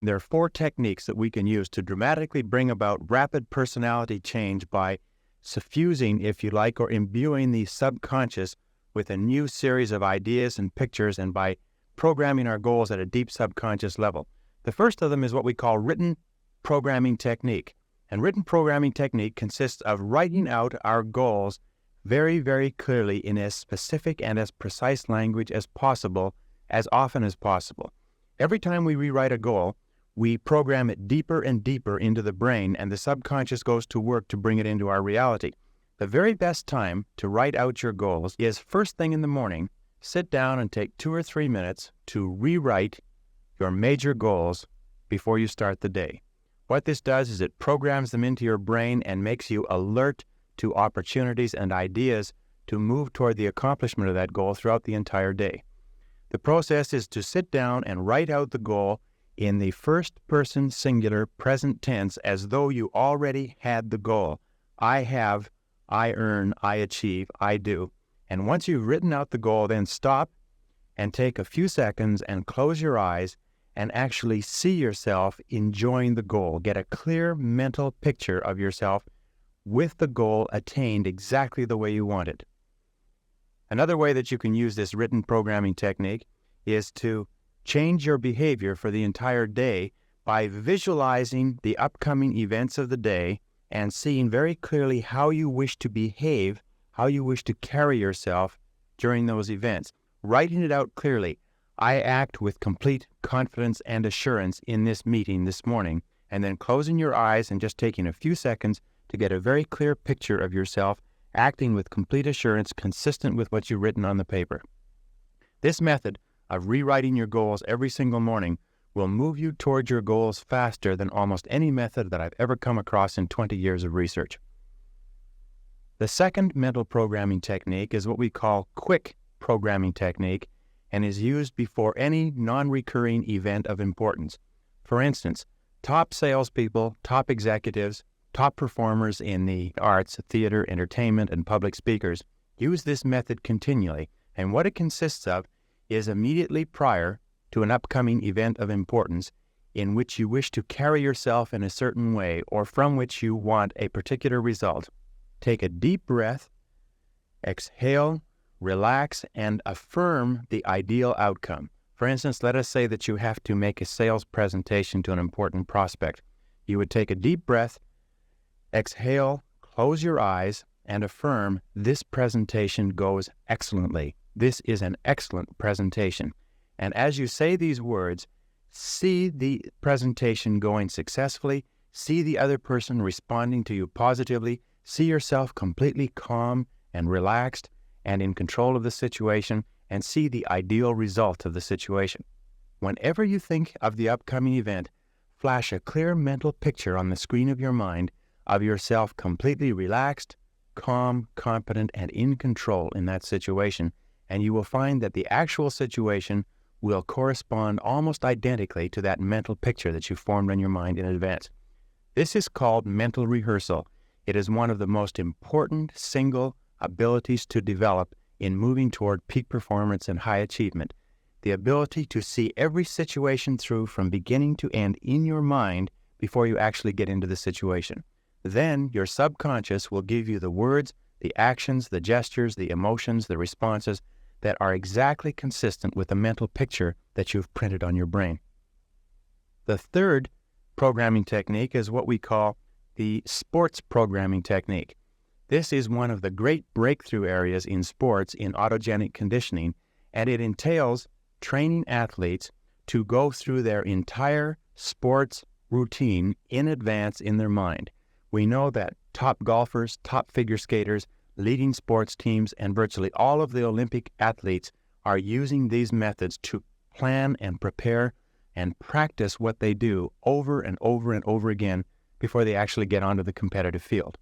There are 4 techniques that we can use to dramatically bring about rapid personality change by suffusing, if you like, or imbuing the subconscious with a new series of ideas and pictures, and by programming our goals at a deep subconscious level. The first of them is what we call written programming technique. And written programming technique consists of writing out our goals very, very clearly in as specific and as precise language as possible, as often as possible. Every time we rewrite a goal, we program it deeper and deeper into the brain, and the subconscious goes to work to bring it into our reality. The very best time to write out your goals is first thing in the morning. Sit down and take 2 or 3 minutes to rewrite your major goals before you start the day. What this does is it programs them into your brain and makes you alert to opportunities and ideas to move toward the accomplishment of that goal throughout the entire day. The process is to sit down and write out the goal in the first-person singular present tense as though you already had the goal. I have, I earn, I achieve, I do. And once you've written out the goal, then stop and take a few seconds and close your eyes and actually see yourself enjoying the goal. Get a clear mental picture of yourself with the goal attained exactly the way you want it. Another way that you can use this written programming technique is to change your behavior for the entire day by visualizing the upcoming events of the day and seeing very clearly how you wish to behave, how you wish to carry yourself during those events. Writing it out clearly. I act with complete confidence and assurance in this meeting this morning, and then closing your eyes and just taking a few seconds to get a very clear picture of yourself acting with complete assurance consistent with what you've written on the paper. This method of rewriting your goals every single morning will move you toward your goals faster than almost any method that I've ever come across in 20 years of research. The second mental programming technique is what we call quick programming technique, and is used before any non-recurring event of importance. For instance, top salespeople, top executives, top performers in the arts, theater, entertainment, and public speakers use this method continually, and what it consists of is immediately prior to an upcoming event of importance in which you wish to carry yourself in a certain way or from which you want a particular result. Take a deep breath, exhale, relax, and affirm the ideal outcome. For instance, let us say that you have to make a sales presentation to an important prospect. You would take a deep breath, exhale, close your eyes, and affirm, this presentation goes excellently. This is an excellent presentation. And as you say these words, see the presentation going successfully, see the other person responding to you positively, see yourself completely calm and relaxed and in control of the situation, and see the ideal result of the situation. Whenever you think of the upcoming event, flash a clear mental picture on the screen of your mind of yourself completely relaxed, calm, confident, and in control in that situation, and you will find that the actual situation will correspond almost identically to that mental picture that you formed in your mind in advance. This is called mental rehearsal. It is one of the most important single abilities to develop in moving toward peak performance and high achievement. The ability to see every situation through from beginning to end in your mind before you actually get into the situation. Then your subconscious will give you the words, the actions, the gestures, the emotions, the responses that are exactly consistent with the mental picture that you've printed on your brain. The third programming technique is what we call the sports programming technique. This is one of the great breakthrough areas in sports in autogenic conditioning, and it entails training athletes to go through their entire sports routine in advance in their mind. We know that top golfers, top figure skaters, leading sports teams, and virtually all of the Olympic athletes are using these methods to plan and prepare and practice what they do over and over and over again before they actually get onto the competitive field.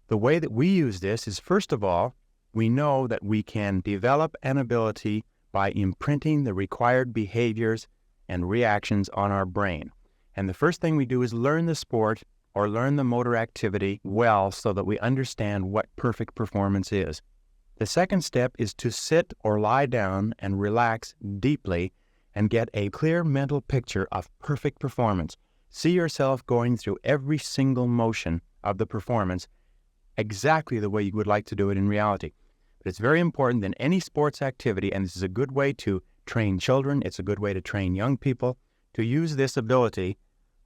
The way that we use this is, first of all, we know that we can develop an ability by imprinting the required behaviors and reactions on our brain. And the first thing we do is learn the sport or learn the motor activity well so that we understand what perfect performance is. The second step is to sit or lie down and relax deeply and get a clear mental picture of perfect performance. See yourself going through every single motion of the performance exactly the way you would like to do it in reality. But it's very important in any sports activity, and this is a good way to train children, it's a good way to train young people, to use this ability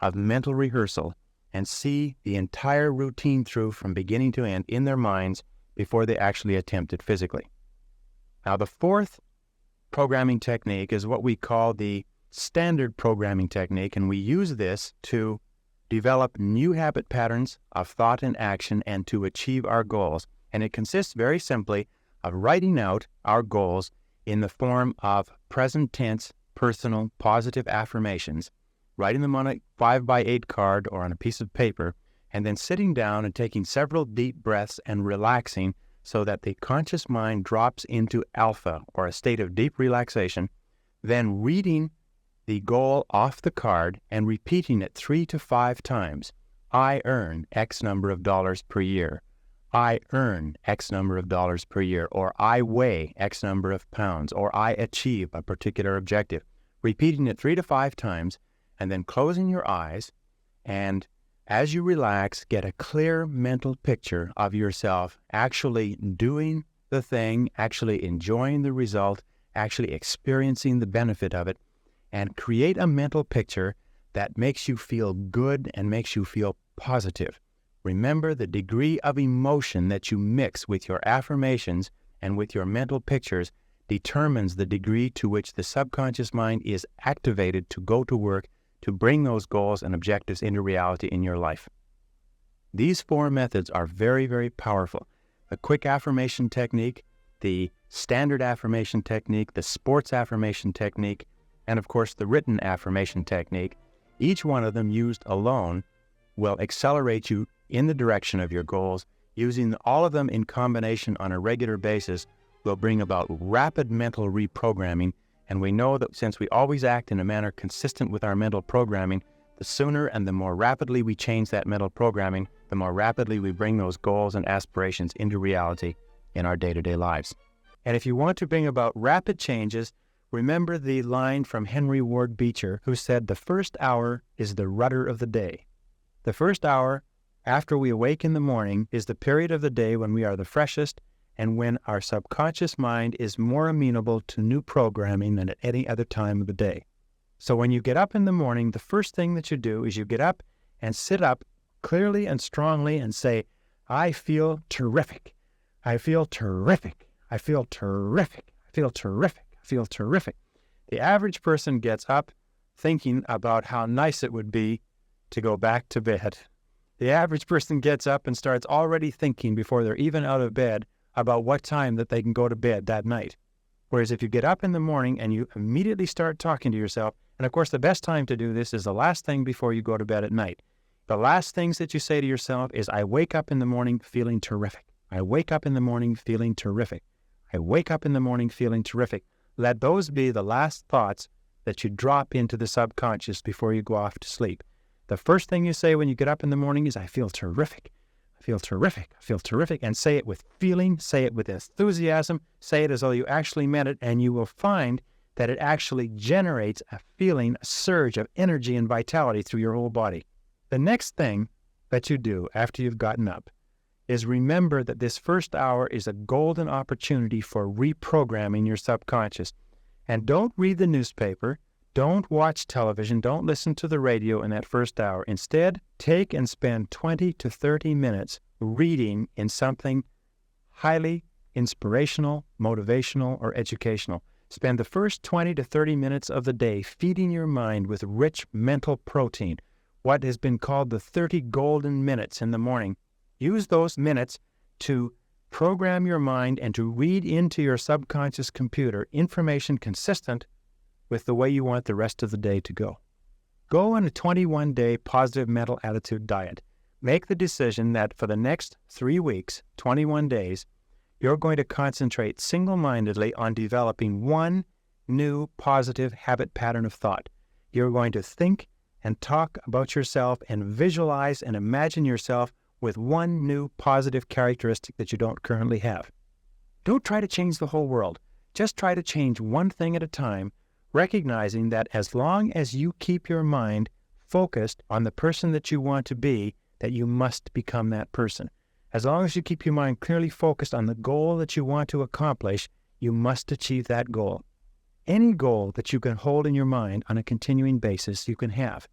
of mental rehearsal and see the entire routine through from beginning to end in their minds before they actually attempt it physically. Now, the fourth programming technique is what we call the standard programming technique, and we use this to develop new habit patterns of thought and action and to achieve our goals. And it consists very simply of writing out our goals in the form of present tense, personal, positive affirmations, writing them on a 5x8 card or on a piece of paper, and then sitting down and taking several deep breaths and relaxing so that the conscious mind drops into alpha, or a state of deep relaxation, then reading the goal off the card and repeating it 3 to 5 times. I earn X number of dollars per year. I earn X number of dollars per year, or I weigh X number of pounds, or I achieve a particular objective. Repeating it 3 to 5 times, and then closing your eyes, and as you relax, get a clear mental picture of yourself actually doing the thing, actually enjoying the result, actually experiencing the benefit of it, and create a mental picture that makes you feel good and makes you feel positive. Remember, the degree of emotion that you mix with your affirmations and with your mental pictures determines the degree to which the subconscious mind is activated to go to work to bring those goals and objectives into reality in your life. These 4 methods are very, very powerful. The quick affirmation technique, the standard affirmation technique, the sports affirmation technique, and of course the written affirmation technique. Each one of them used alone will accelerate you in the direction of your goals. Using all of them in combination on a regular basis will bring about rapid mental reprogramming. And we know that since we always act in a manner consistent with our mental programming, the sooner and the more rapidly we change that mental programming, the more rapidly we bring those goals and aspirations into reality in our day-to-day lives. And if you want to bring about rapid changes, remember the line from Henry Ward Beecher, who said, "The first hour is the rudder of the day." The first hour after we awake in the morning is the period of the day when we are the freshest and when our subconscious mind is more amenable to new programming than at any other time of the day. So when you get up in the morning, the first thing that you do is you get up and sit up clearly and strongly and say, "I feel terrific. I feel terrific. I feel terrific. I feel terrific. I feel terrific." The average person gets up thinking about how nice it would be to go back to bed. The average person gets up and starts already thinking before they're even out of bed about what time that they can go to bed that night. Whereas if you get up in the morning and you immediately start talking to yourself, and of course the best time to do this is the last thing before you go to bed at night. The last things that you say to yourself is, "I wake up in the morning feeling terrific. I wake up in the morning feeling terrific. I wake up in the morning feeling terrific." Let those be the last thoughts that you drop into the subconscious before you go off to sleep. The first thing you say when you get up in the morning is, "I feel terrific. I feel terrific. I feel terrific." And say it with feeling, say it with enthusiasm, say it as though you actually meant it, and you will find that it actually generates a feeling, a surge of energy and vitality through your whole body. The next thing that you do after you've gotten up is remember that this first hour is a golden opportunity for reprogramming your subconscious. And don't read the newspaper, don't watch television, don't listen to the radio in that first hour. Instead, take and spend 20 to 30 minutes reading in something highly inspirational, motivational, or educational. Spend the first 20 to 30 minutes of the day feeding your mind with rich mental protein, what has been called the 30 golden minutes in the morning. Use those minutes to program your mind and to read into your subconscious computer information consistent with the way you want the rest of the day to go. Go on a 21-day positive mental attitude diet. Make the decision that for the next 3 weeks, 21 days, you're going to concentrate single-mindedly on developing one new positive habit pattern of thought. You're going to think and talk about yourself and visualize and imagine yourself with one new positive characteristic that you don't currently have. Don't try to change the whole world. Just try to change one thing at a time, recognizing that as long as you keep your mind focused on the person that you want to be, that you must become that person. As long as you keep your mind clearly focused on the goal that you want to accomplish, you must achieve that goal. Any goal that you can hold in your mind on a continuing basis, you can have.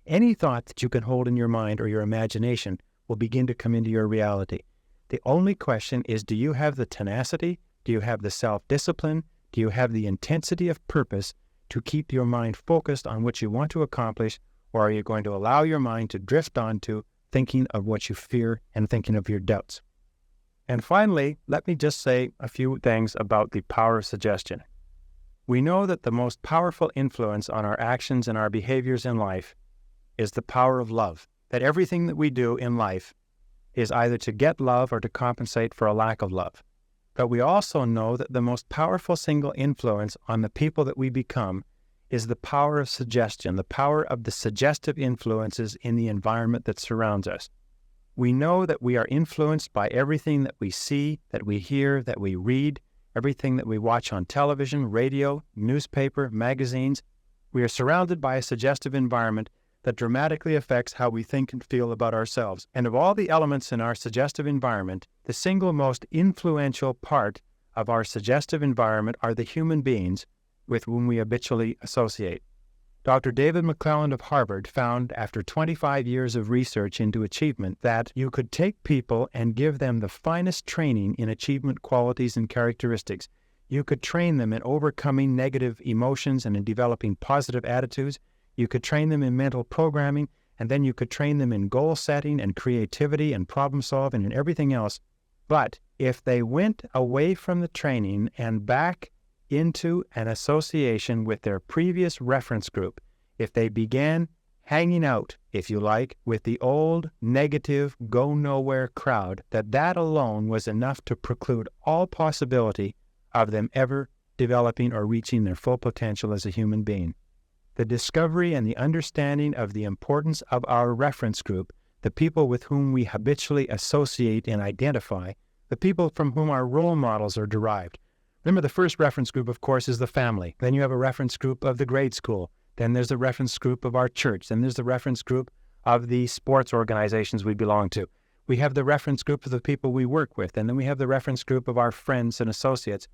Any thought that you can hold in your mind or your imagination will begin to come into your reality. The only question is, do you have the tenacity? Do you have the self-discipline? Do you have the intensity of purpose to keep your mind focused on what you want to accomplish, or are you going to allow your mind to drift onto thinking of what you fear and thinking of your doubts? And finally, let me just say a few things about the power of suggestion. We know that the most powerful influence on our actions and our behaviors in life is the power of love. That everything that we do in life is either to get love or to compensate for a lack of love. But we also know that the most powerful single influence on the people that we become is the power of suggestion, the power of the suggestive influences in the environment that surrounds us. We know that we are influenced by everything that we see, that we hear, that we read, everything that we watch on television, radio, newspaper, magazines. We are surrounded by a suggestive environment that dramatically affects how we think and feel about ourselves. And of all the elements in our suggestive environment, the single most influential part of our suggestive environment are the human beings with whom we habitually associate. Dr. David McClelland of Harvard found, after 25 years of research into achievement, that you could take people and give them the finest training in achievement qualities and characteristics. You could train them in overcoming negative emotions and in developing positive attitudes. You could train them in mental programming, and then you could train them in goal setting and creativity and problem solving and everything else. But if they went away from the training and back into an association with their previous reference group, if they began hanging out, if you like, with the old, negative, go-nowhere crowd, that alone was enough to preclude all possibility of them ever developing or reaching their full potential as a human being. The discovery and the understanding of the importance of our reference group, the people with whom we habitually associate and identify, the people from whom our role models are derived. Remember, the first reference group, of course, is the family. Then you have a reference group of the grade school. Then there's the reference group of our church. Then there's the reference group of the sports organizations we belong to. We have the reference group of the people we work with. And then we have the reference group of our friends and associates.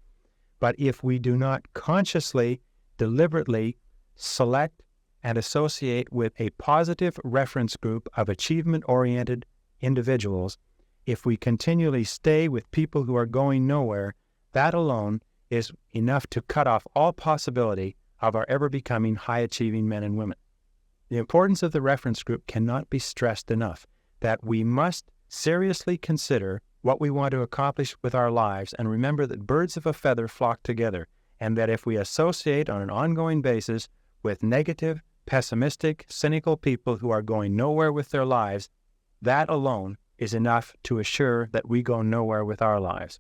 But if we do not consciously, deliberately select and associate with a positive reference group of achievement-oriented individuals, if we continually stay with people who are going nowhere, that alone is enough to cut off all possibility of our ever becoming high-achieving men and women. The importance of the reference group cannot be stressed enough, that we must seriously consider what we want to accomplish with our lives and remember that birds of a feather flock together, and that if we associate on an ongoing basis with negative, pessimistic, cynical people who are going nowhere with their lives, that alone is enough to assure that we go nowhere with our lives.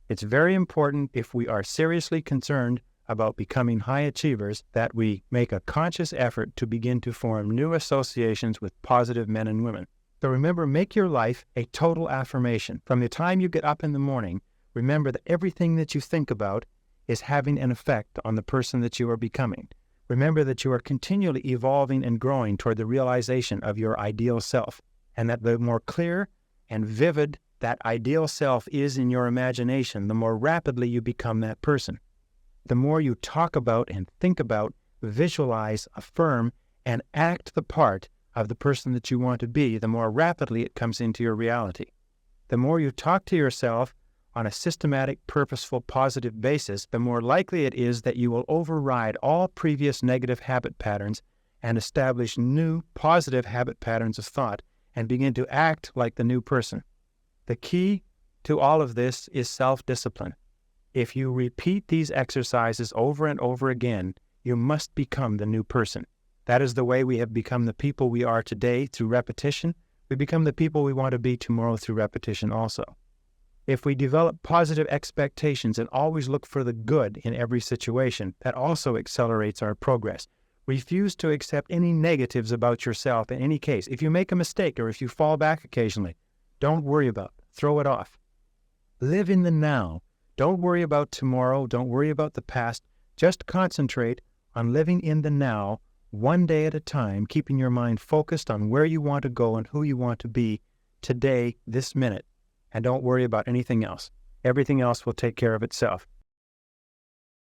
It's very important, if we are seriously concerned about becoming high achievers, that we make a conscious effort to begin to form new associations with positive men and women. So remember, make your life a total affirmation. From the time you get up in the morning, remember that everything that you think about is having an effect on the person that you are becoming. Remember that you are continually evolving and growing toward the realization of your ideal self, and that the more clear and vivid that ideal self is in your imagination, the more rapidly you become that person. The more you talk about and think about, visualize, affirm, and act the part of the person that you want to be, the more rapidly it comes into your reality. The more you talk to yourself on a systematic, purposeful, positive basis, the more likely it is that you will override all previous negative habit patterns and establish new, positive habit patterns of thought and begin to act like the new person. The key to all of this is self-discipline. If you repeat these exercises over and over again, you must become the new person. That is the way we have become the people we are today through repetition. We become the people we want to be tomorrow through repetition also. If we develop positive expectations and always look for the good in every situation, that also accelerates our progress. Refuse to accept any negatives about yourself in any case. If you make a mistake or if you fall back occasionally, don't worry about it. Throw it off. Live in the now. Don't worry about tomorrow. Don't worry about the past. Just concentrate on living in the now, one day at a time, keeping your mind focused on where you want to go and who you want to be today, this minute. And don't worry about anything else. Everything else will take care of itself.